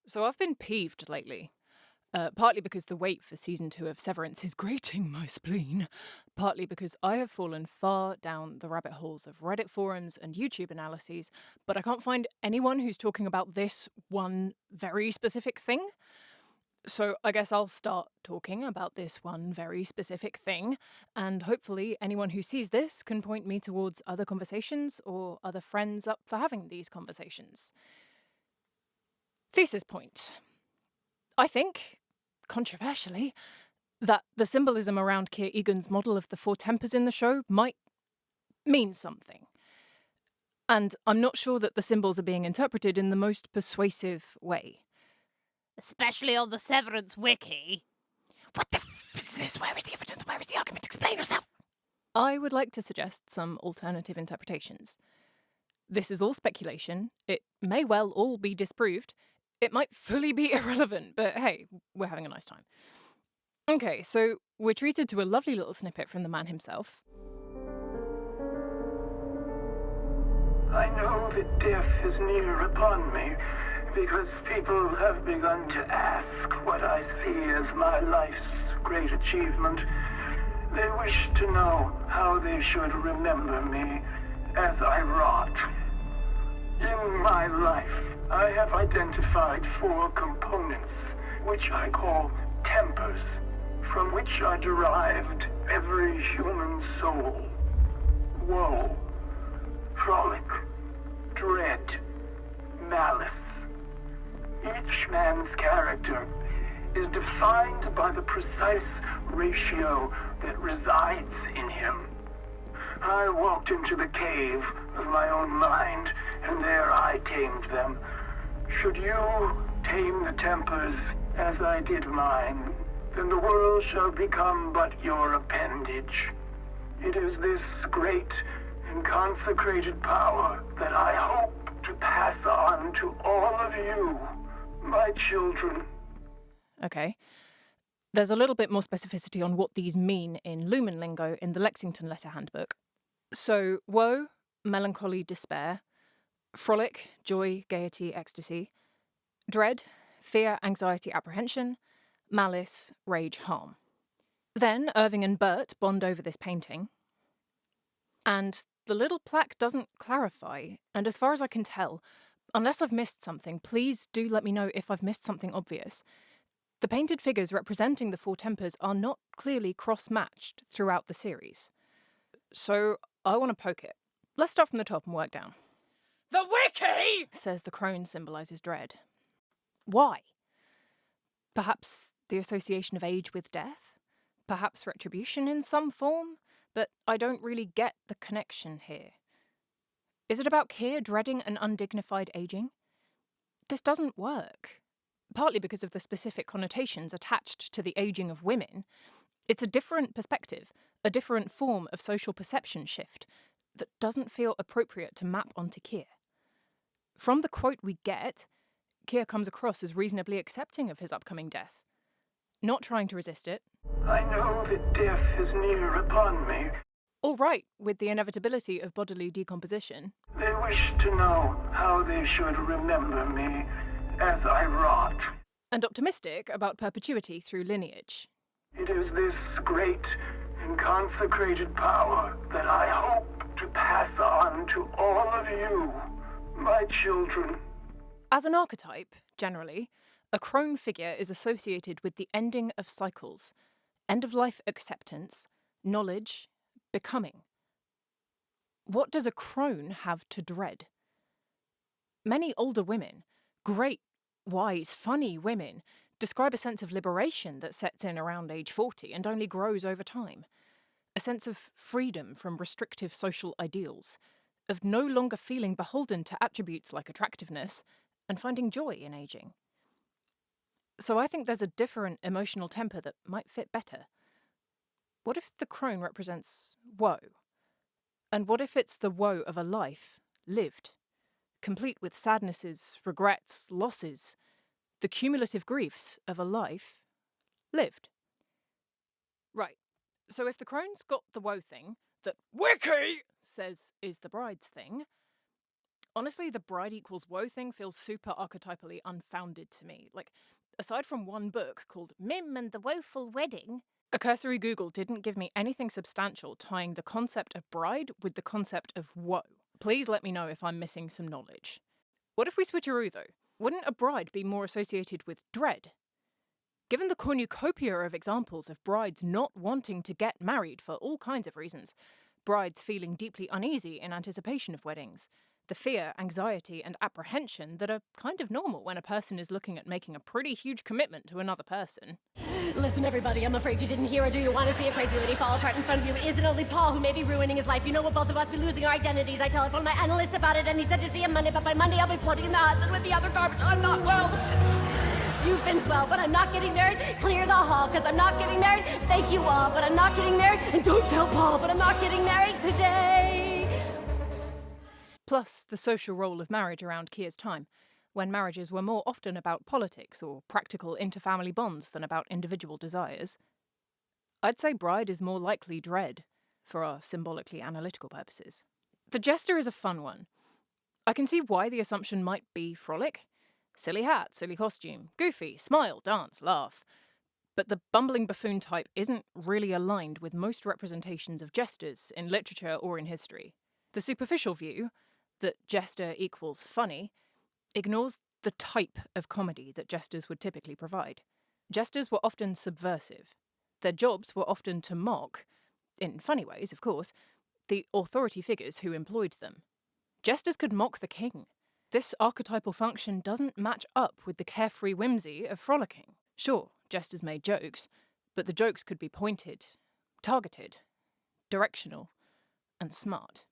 So I've been peeved lately. Partly because the wait for season 2 of Severance is grating my spleen, partly because I have fallen far down the rabbit holes of Reddit forums and YouTube analyses, but I can't find anyone who's talking about this one very specific thing. So I guess I'll start talking about this one very specific thing, and hopefully anyone who sees this can point me towards other conversations or other friends up for having these conversations. Thesis point. I think, controversially, that the symbolism around Kier Eagan's model of the Four Tempers in the show might mean something. And I'm not sure that the symbols are being interpreted in the most persuasive way. Especially on the Severance wiki. What the f is this? Where is the evidence? Where is the argument? Explain yourself! I would like to suggest some alternative interpretations. This is all speculation. It may well all be disproved. It might fully be irrelevant, but hey, we're having a nice time. Okay, so we're treated to a lovely little snippet from the man himself. I know that death is near upon me, because people have begun to ask what I see as my life's great achievement. They wish to know how they should remember me as I rot. In my life, I have identified 4 components, which I call tempers, from which are derived every human soul. Woe, frolic, dread, malice. Each man's character is defined by the precise ratio that resides in him. I walked into the cave of my own mind, and there I tamed them. Should you tame the tempers as I did mine, then the world shall become but your appendage. It is this great and consecrated power that I hope to pass on to all of you, my children. Okay. There's a little bit more specificity on what these mean in Lumon lingo in the Lexington Letter Handbook. So, woe, melancholy, despair. Frolic, joy, gaiety, ecstasy. Dread, fear, anxiety, apprehension. Malice, rage, harm. Then Irving and Bert bond over this painting. And the little plaque doesn't clarify, and as far as I can tell, unless I've missed something, please do let me know if I've missed something obvious. The painted figures representing the Four Tempers are not clearly cross-matched throughout the series. So I want to poke it. Let's start from the top and work down. The wiki! Says the crone symbolises dread. Why? Perhaps the association of age with death? Perhaps retribution in some form? But I don't really get the connection here. Is it about Kier dreading an undignified aging? This doesn't work. Partly because of the specific connotations attached to the aging of women. It's a different perspective, a different form of social perception shift that doesn't feel appropriate to map onto Kier. From the quote we get, Kier comes across as reasonably accepting of his upcoming death, not trying to resist it. I know that death is near upon me. All right with the inevitability of bodily decomposition. They wish to know how they should remember me as I rot. And optimistic about perpetuity through lineage. It is this great and consecrated power that I hope to pass on to all of you, my children. As an archetype, generally, a crone figure is associated with the ending of cycles, end-of-life acceptance, knowledge, becoming. What does a crone have to dread? Many older women, great, wise, funny women, describe a sense of liberation that sets in around age 40 and only grows over time. A sense of freedom from restrictive social ideals, of no longer feeling beholden to attributes like attractiveness, and finding joy in aging. So I think there's a different emotional temper that might fit better. What if the crone represents woe? And what if it's the woe of a life lived, complete with sadnesses, regrets, losses, the cumulative griefs of a life lived? Right, so if the crone's got the woe thing that wiki says is the bride's thing, Honestly, the bride equals woe thing feels super archetypally unfounded to me. Like, aside from one book called Mim and the Woeful Wedding. a cursory Google didn't give me anything substantial tying the concept of bride with the concept of woe. Please let me know if I'm missing some knowledge. What if we switcheroo, though? Wouldn't a bride be more associated with dread? Given the cornucopia of examples of brides not wanting to get married for all kinds of reasons, brides feeling deeply uneasy in anticipation of weddings, the fear, anxiety, and apprehension that are kind of normal when a person is looking at making a pretty huge commitment to another person. Listen, everybody, I'm afraid you didn't hear, or do you want to see a crazy lady fall apart in front of you? It isn't only Paul who may be ruining his life. You know what, both of us be losing our identities. I telephoned my analyst about it, and he said to see him Monday, but by Monday I'll be floating in the Hudson with the other garbage. I'm not well. You've been swell, but I'm not getting married. Clear the hall, because I'm not getting married. Thank you all, but I'm not getting married. And don't tell Paul, but I'm not getting married today. Plus, the social role of marriage around Kier's time, when marriages were more often about politics or practical interfamily bonds than about individual desires. I'd say bride is more likely dread, for our symbolically analytical purposes. The jester is a fun one. I can see why the assumption might be frolic. Silly hat, silly costume, goofy, smile, dance, laugh. But the bumbling buffoon type isn't really aligned with most representations of jesters in literature or in history. The superficial view, that jester equals funny, ignores the type of comedy that jesters would typically provide. Jesters were often subversive. Their jobs were often to mock, in funny ways, of course, the authority figures who employed them. Jesters could mock the king. This archetypal function doesn't match up with the carefree whimsy of frolicking. Sure, jesters made jokes, but the jokes could be pointed, targeted, directional, and smart.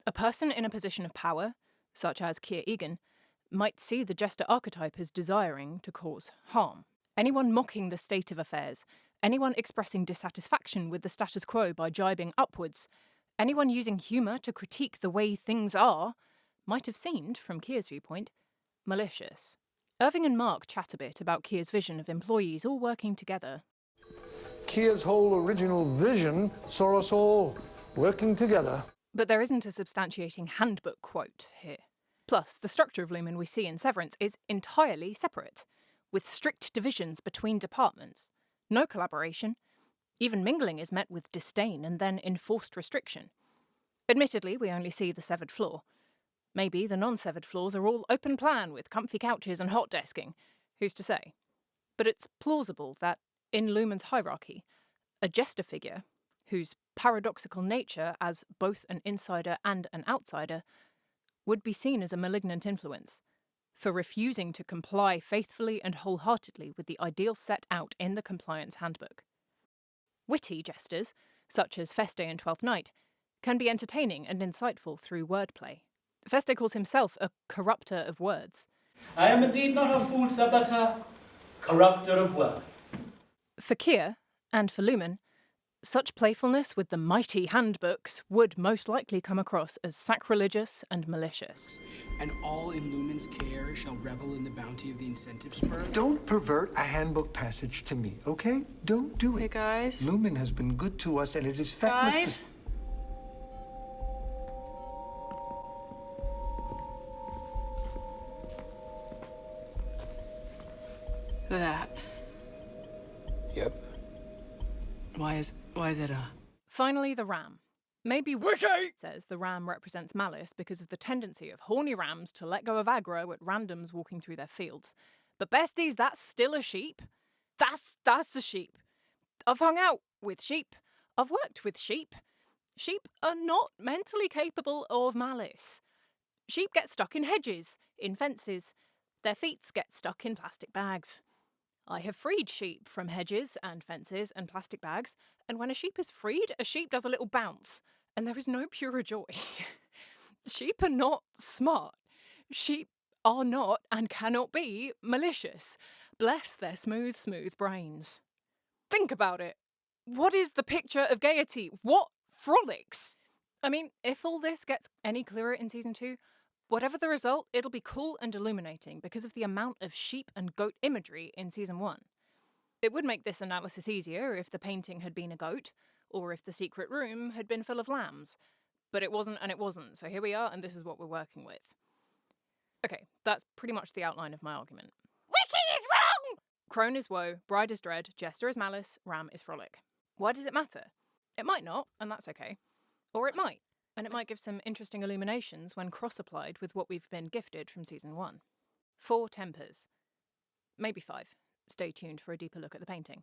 A person in a position of power, such as Kier Eagan, might see the jester archetype as desiring to cause harm. Anyone mocking the state of affairs, anyone expressing dissatisfaction with the status quo by jibing upwards, anyone using humour to critique the way things are, might have seemed, from Kier's viewpoint, malicious. Irving and Mark chat a bit about Kier's vision of employees all working together. Kier's whole original vision saw us all working together. But there isn't a substantiating handbook quote here. Plus, the structure of Lumon we see in Severance is entirely separate, with strict divisions between departments, no collaboration. Even mingling is met with disdain and then enforced restriction. Admittedly, we only see the severed floor. Maybe the non-severed floors are all open plan with comfy couches and hot desking. Who's to say? But it's plausible that, in Lumon's hierarchy, a jester figure, whose paradoxical nature as both an insider and an outsider, would be seen as a malignant influence, for refusing to comply faithfully and wholeheartedly with the ideals set out in the Compliance Handbook. Witty jesters, such as Feste and Twelfth Night, can be entertaining and insightful through wordplay. Feste calls himself a corrupter of words. I am indeed not a fool, sir, but a corrupter of words. For Kier, and for Lumon, such playfulness with the mighty handbooks would most likely come across as sacrilegious and malicious. And all in Lumon's care shall revel in the bounty of the incentive spur. Don't pervert a handbook passage to me, okay? Don't do it. Hey guys. Lumon has been good to us, and it is feckless. Guys? That. Yep. Why is it Finally, the ram. Maybe wiki says the ram represents malice because of the tendency of horny rams to let go of aggro at randoms walking through their fields. But besties, that's still a sheep. That's a sheep. I've hung out with sheep. I've worked with sheep. Sheep are not mentally capable of malice. Sheep get stuck in hedges, in fences. Their feet get stuck in plastic bags. I have freed sheep from hedges and fences and plastic bags, and when a sheep is freed, a sheep does a little bounce, and there is no purer joy. Sheep are not smart. Sheep are not and cannot be malicious. Bless their smooth, smooth brains. Think about it. What is the picture of gaiety? What frolics? I mean, if all this gets any clearer in season 2, whatever the result, it'll be cool and illuminating because of the amount of sheep and goat imagery in season 1. It would make this analysis easier if the painting had been a goat, or if the secret room had been full of lambs. But it wasn't and it wasn't, so here we are and this is what we're working with. Okay, that's pretty much the outline of my argument. Wiki is wrong! Crone is Woe, Bride is Dread, Jester is Malice, Ram is Frolic. Why does it matter? It might not, and that's okay. Or it might, and it might give some interesting illuminations when cross-applied with what we've been gifted from Season 1. 4 Tempers. Maybe 5. Stay tuned for a deeper look at the painting.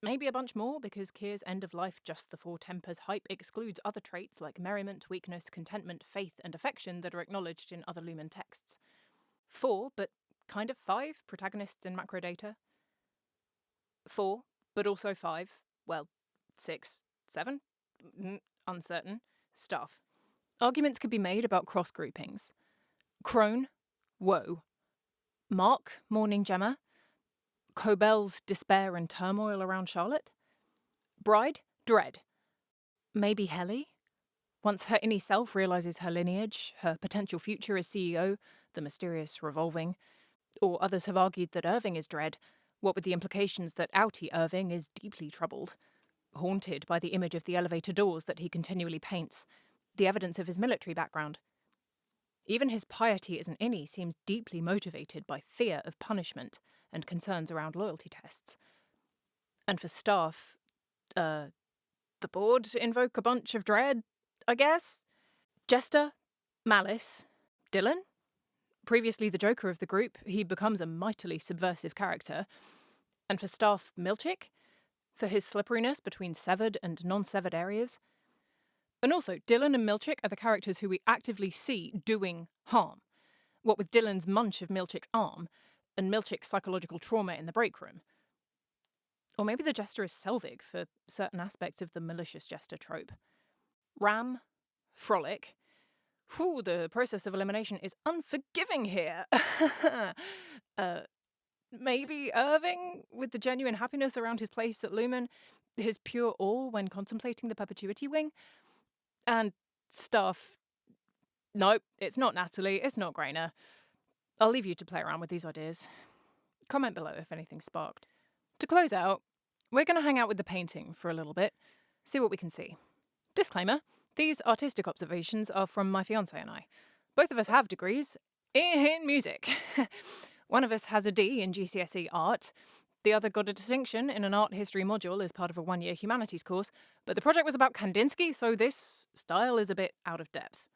Maybe a bunch more, because Kier's end of life just the 4 Tempers hype excludes other traits like merriment, weakness, contentment, faith, and affection that are acknowledged in other Lumon texts. 4, but kind of 5 protagonists in macrodata. 4, but also 5, well, 6, 7? Uncertain. Stuff. Arguments could be made about cross-groupings. Crone, Woe. Mark, Mourning Gemma. Cobel's despair and turmoil around Charlotte. Bride, Dread. Maybe Helly? Once her inner self realises her lineage, her potential future as CEO, the mysterious revolving. Or others have argued that Irving is Dread, what with the implications that outie Irving is deeply troubled, haunted by the image of the elevator doors that he continually paints, the evidence of his military background. Even his piety as an innie seems deeply motivated by fear of punishment and concerns around loyalty tests. And for staff, the board invoke a bunch of dread, I guess? Jester, Malice, Dylan? Previously the joker of the group, he becomes a mightily subversive character. And for staff, Milchick? For his slipperiness between severed and non-severed areas. And also, Dylan and Milchick are the characters who we actively see doing harm. What with Dylan's munch of Milchick's arm, and Milchick's psychological trauma in the break room. Or maybe the Jester is Selvig for certain aspects of the malicious Jester trope. Ram, Frolic. Whew, the process of elimination is unforgiving here. Maybe Irving, with the genuine happiness around his place at Lumon, his pure awe when contemplating the perpetuity wing. And stuff. Nope, it's not Natalie, it's not Grainer. I'll leave you to play around with these ideas. Comment below if anything's sparked. To close out, we're going to hang out with the painting for a little bit, see what we can see. Disclaimer, these artistic observations are from my fiancé and I. Both of us have degrees in music. One of us has a D in GCSE art, the other got a distinction in an art history module as part of a one-year humanities course, but the project was about Kandinsky, so this style is a bit out of depth.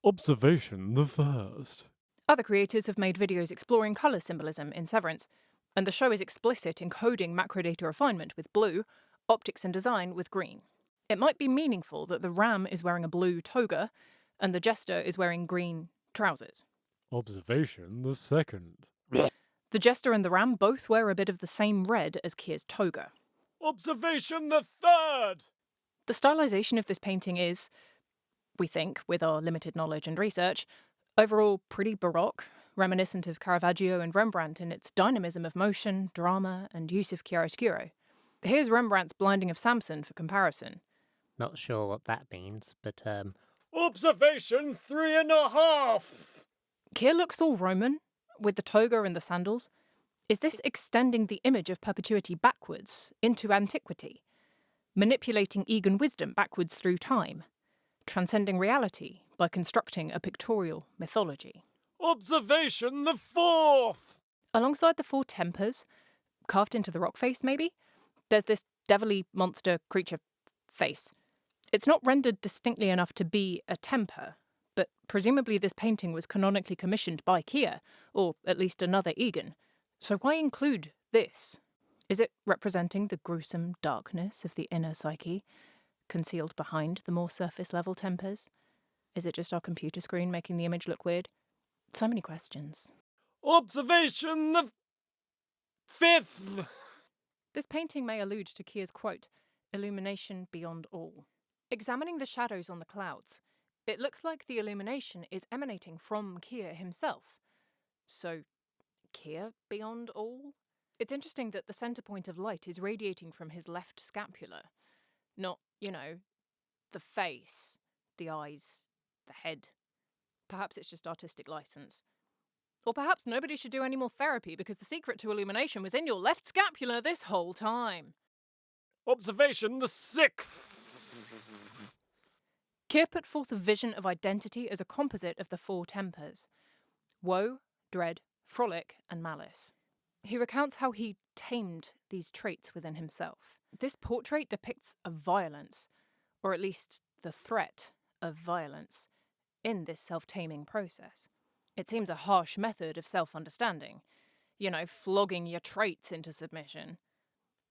Observation the first. Other creators have made videos exploring colour symbolism in Severance, and the show is explicit in coding macrodata refinement with blue, optics and design with green. It might be meaningful that the Ram is wearing a blue toga, and the Jester is wearing green trousers. Observation the second. The Jester and the Ram both wear a bit of the same red as Kier's toga. Observation the third! The stylisation of this painting is, we think, with our limited knowledge and research, overall pretty baroque, reminiscent of Caravaggio and Rembrandt in its dynamism of motion, drama, and use of chiaroscuro. Here's Rembrandt's Blinding of Samson for comparison. Not sure what that means, but Observation 3.5! Kier looks all Roman, with the toga and the sandals. Is this extending the image of perpetuity backwards, into antiquity? Manipulating Eagan wisdom backwards through time? Transcending reality by constructing a pictorial mythology? Observation the fourth! Alongside the 4 Tempers, carved into the rock face maybe, there's this devilly monster creature face. It's not rendered distinctly enough to be a temper, but presumably this painting was canonically commissioned by Kier, or at least another Eagan. So why include this? Is it representing the gruesome darkness of the inner psyche, concealed behind the more surface-level tempers? Is it just our computer screen making the image look weird? So many questions. Observation the fifth! This painting may allude to Kier's quote, "Illumination beyond all." Examining the shadows on the clouds, it looks like the illumination is emanating from Kier himself. So, Kier beyond all? It's interesting that the centre point of light is radiating from his left scapula. Not, the face, the eyes, the head. Perhaps it's just artistic license. Or perhaps nobody should do any more therapy because the secret to illumination was in your left scapula this whole time. Observation the sixth! Kier put forth a vision of identity as a composite of the 4 Tempers. Woe, Dread, Frolic, and Malice. He recounts how he tamed these traits within himself. This portrait depicts a violence, or at least the threat of violence, in this self-taming process. It seems a harsh method of self-understanding, flogging your traits into submission.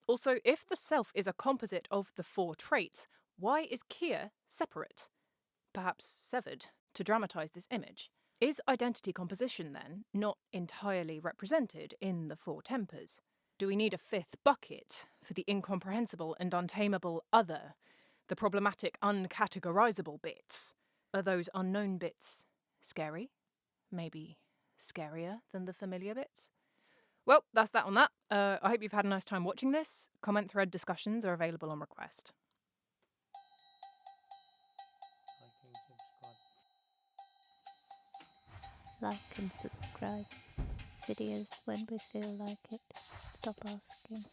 Also, if the self is a composite of the 4 traits, why is Kier separate? Perhaps severed, to dramatise this image. Is identity composition, then, not entirely represented in the 4 tempers? Do we need a 5th bucket for the incomprehensible and untamable other, the problematic uncategorizable bits? Are those unknown bits scary? Maybe scarier than the familiar bits? Well, that's that on that. I hope you've had a nice time watching this. Comment thread discussions are available on request. Like and subscribe. Videos when we feel like it. Stop asking.